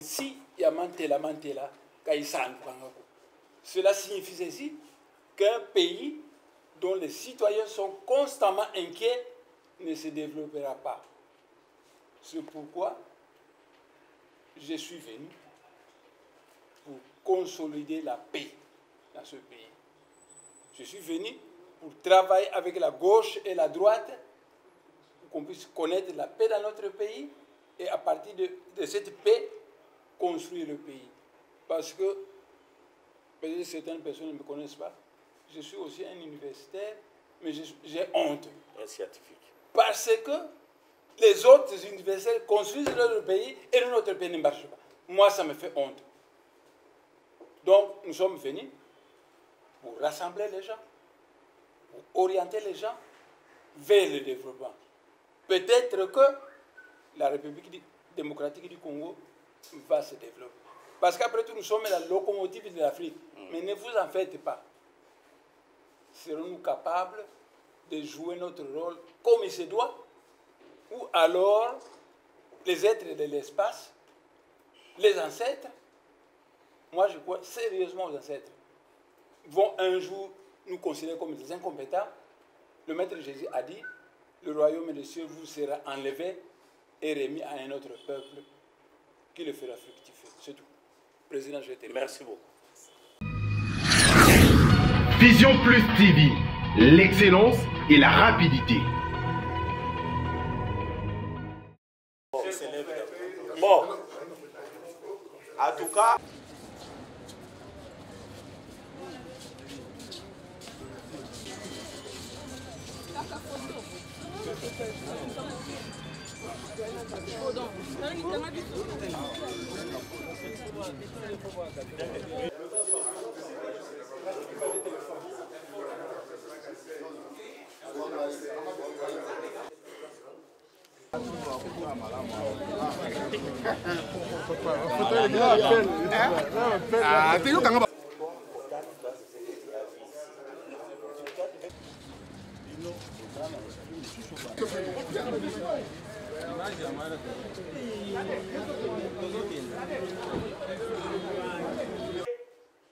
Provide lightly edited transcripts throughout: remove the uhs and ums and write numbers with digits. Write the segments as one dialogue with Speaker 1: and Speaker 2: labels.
Speaker 1: Si Yamantela Mantela, cela signifie ceci qu'un pays dont les citoyens sont constamment inquiets ne se développera pas. C'est pourquoi je suis venu pour consolider la paix dans ce pays. Je suis venu pour travailler avec la gauche et la droite pour qu'on puisse connaître la paix dans notre pays et à partir de cette paix, construire le pays. Parce que, peut-être certaines personnes ne me connaissent pas, je suis aussi un universitaire, mais j'ai honte.
Speaker 2: Un scientifique.
Speaker 1: Parce que les autres universitaires construisent leur pays et notre pays ne marche pas. Moi, ça me fait honte. Donc, nous sommes venus pour rassembler les gens, pour orienter les gens vers le développement. Peut-être que la République démocratique du Congo va se développer. Parce qu'après tout, nous sommes la locomotive de l'Afrique. Mais ne vous en faites pas. Serons-nous capables de jouer notre rôle comme il se doit? Ou alors, les êtres de l'espace, les ancêtres, moi je crois sérieusement aux ancêtres, vont un jour nous considérer comme des incompétents. Le Maître Jésus a dit, le royaume des cieux vous sera enlevé et remis à un autre peuple qui le fera fructifier. C'est tout. Président, je te remercie.
Speaker 2: Merci beaucoup.
Speaker 3: Vision Plus TV, l'excellence et la rapidité.
Speaker 2: Bon, en tout cas,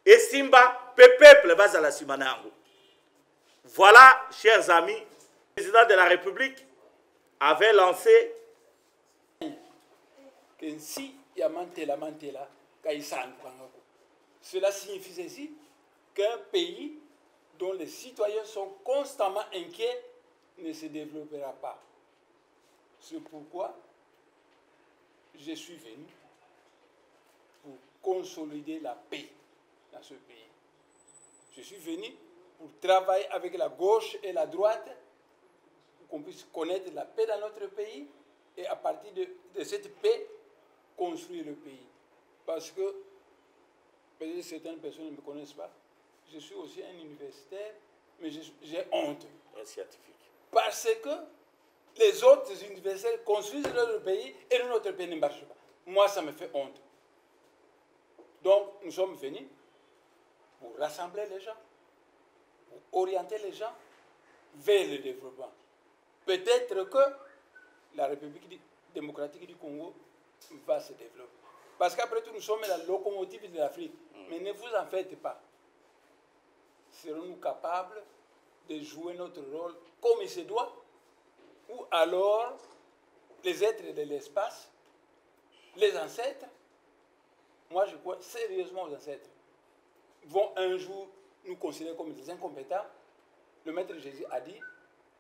Speaker 2: et Simba, peuple va à la Simanango. Voilà, chers amis, le président de la République avait lancé
Speaker 1: que si Yamantela Mantela, cela signifie ceci qu'un pays dont les citoyens sont constamment inquiets ne se développera pas. C'est pourquoi je suis venu pour consolider la paix dans ce pays. Je suis venu pour travailler avec la gauche et la droite pour qu'on puisse connaître la paix dans notre pays et à partir de cette paix, construire le pays. Parce que, peut-être certaines personnes ne me connaissent pas, je suis aussi un universitaire, mais j'ai honte.
Speaker 2: un scientifique.
Speaker 1: Parce que les autres universitaires construisent leur pays et notre pays ne marche pas. Moi, ça me fait honte. Donc, nous sommes venus pour rassembler les gens, pour orienter les gens vers le développement. Peut-être que la République démocratique du Congo va se développer. Parce qu'après tout, nous sommes la locomotive de l'Afrique. Mais ne vous en faites pas. Serons-nous capables de jouer notre rôle comme il se doit? Ou alors, les êtres de l'espace, les ancêtres, moi je crois sérieusement aux ancêtres, vont un jour nous considérer comme des incompétents. Le Maître Jésus a dit,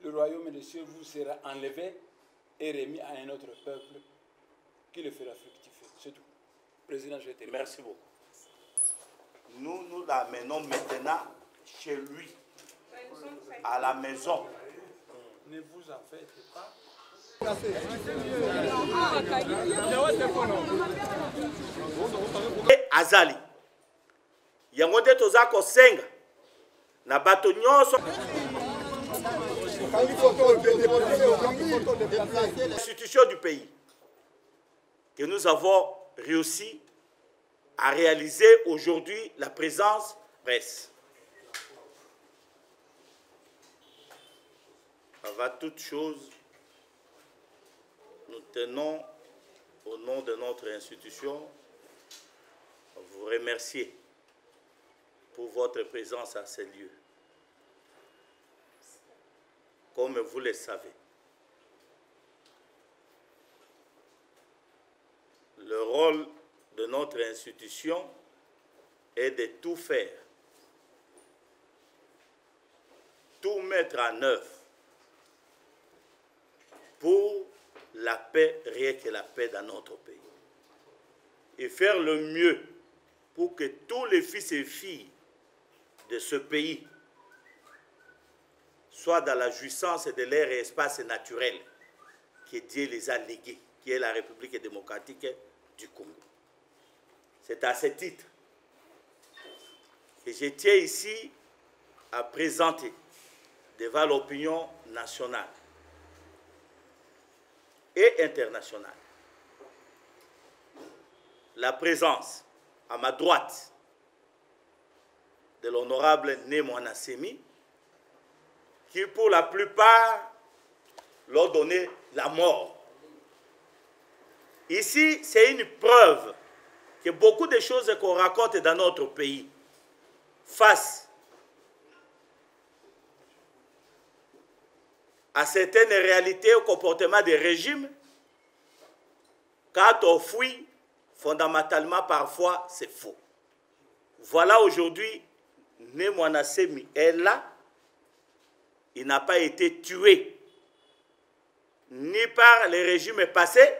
Speaker 1: le royaume des cieux vous sera enlevé et remis à un autre peuple qui le fera fructifier. C'est tout. Président, je te remercie.
Speaker 2: Merci beaucoup. Nous l'amenons maintenant chez lui, à la maison.
Speaker 1: Ne vous en faites pas.
Speaker 2: Et Azali. Yango nde toza kosenga na bato nyonso institutions du pays que nous avons réussi à réaliser aujourd'hui la présence presse. Avant toute chose, nous tenons au nom de notre institution vous remercier pour votre présence à ces lieux. Comme vous le savez, le rôle de notre institution est de tout faire, tout mettre en œuvre pour la paix, rien que la paix dans notre pays. Et faire le mieux pour que tous les fils et filles de ce pays soient dans la jouissance de leur espace naturel que Dieu les a légués, qui est la République démocratique du Congo. C'est à ce titre que je tiens ici à présenter devant l'opinion nationale et internationale la présence à ma droite de l'honorable Némoana Semi, qui pour la plupart leur donné la mort. Ici, c'est une preuve que beaucoup de choses qu'on raconte dans notre pays face à certaines réalités, au comportement des régimes, quand on fuit, fondamentalement, parfois, c'est faux. Voilà aujourd'hui, Némoana Semi est là. Il n'a pas été tué ni par les régimes passés,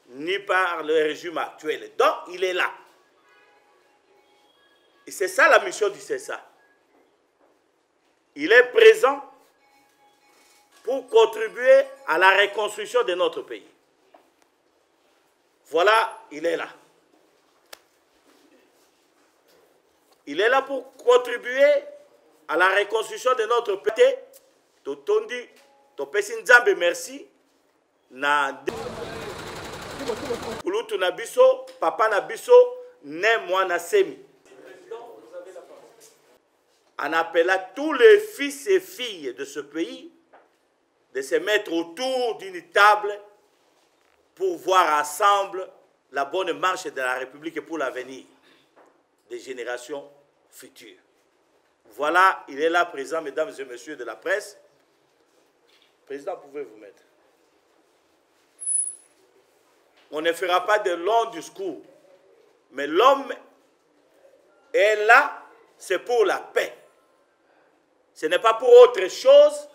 Speaker 2: ni par le régime actuel. Donc, il est là. Et c'est ça la mission du CESA. Il est présent pour contribuer à la reconstruction de notre pays. Voilà, il est là. Il est là pour contribuer à la reconstruction de notre pays. Totondi, topesi nzambe merci. Na Kulutu na biso, papa na biso, Némoana Semi. En appelant tous les fils et filles de ce pays de se mettre autour d'une table pour voir ensemble la bonne marche de la République pour l'avenir des générations futures. Voilà, il est là présent, mesdames et messieurs de la presse. Président, pouvez-vous mettre? On ne fera pas de longs discours, mais l'homme est là, c'est pour la paix. Ce n'est pas pour autre chose,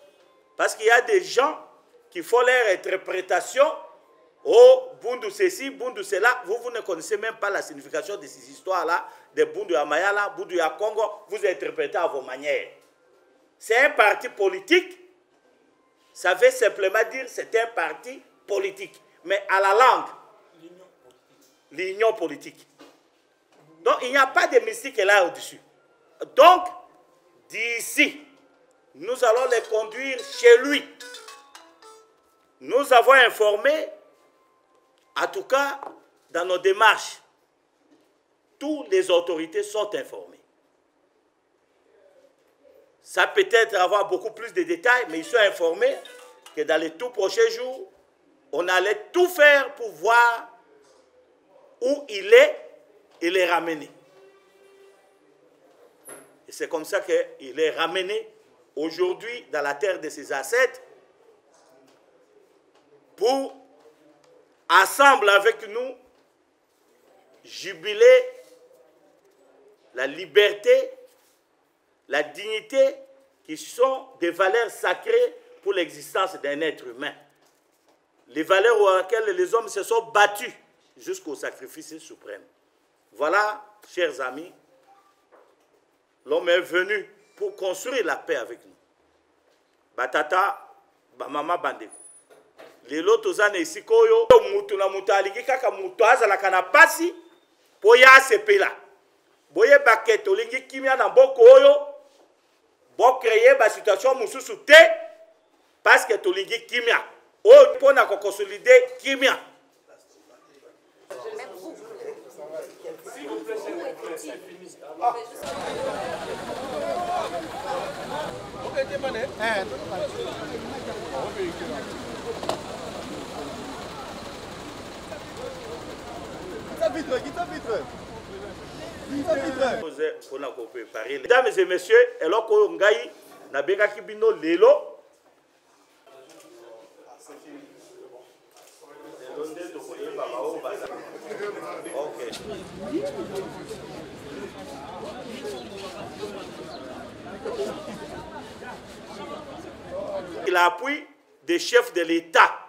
Speaker 2: parce qu'il y a des gens qui font leur interprétation. Oh, Bundu ceci, Bundu cela. Vous ne connaissez même pas la signification de ces histoires-là, de Bundu à Mayala, Bundu à Congo. Vous interprétez à vos manières. C'est un parti politique. Ça veut simplement dire que c'est un parti politique. Mais à la langue, l'union politique. Donc, il n'y a pas de mystique là au-dessus. Donc, d'ici, nous allons les conduire chez lui. Nous avons informé, en tout cas, dans nos démarches, toutes les autorités sont informées. Ça peut-être avoir beaucoup plus de détails, mais ils sont informés que dans les tout prochains jours, on allait tout faire pour voir où il est et les ramener. Et c'est comme ça qu'il est ramené aujourd'hui dans la terre de ses ancêtres pour, ensemble avec nous, jubiler la liberté, la dignité, qui sont des valeurs sacrées pour l'existence d'un être humain. Les valeurs auxquelles les hommes se sont battus jusqu'au sacrifice suprême. Voilà, chers amis, l'homme est venu pour construire la paix avec nous. Batata, bamama bandeko. Lelo tozana isikoyo, mutu na mutu aliki kaka mutu azalaka na pasi, po ya sepela. Boye baketo lingi kimia na mboko oyo, bo créer ba situation mususu te, parce que to lingi kimia. O pona ko consolider kimia.
Speaker 4: S'il vous plaît, c'est fini.
Speaker 5: Ça vite,
Speaker 2: Mesdames et messieurs, eloko ngai na benga kibino lelo. L'appui des chefs de l'État.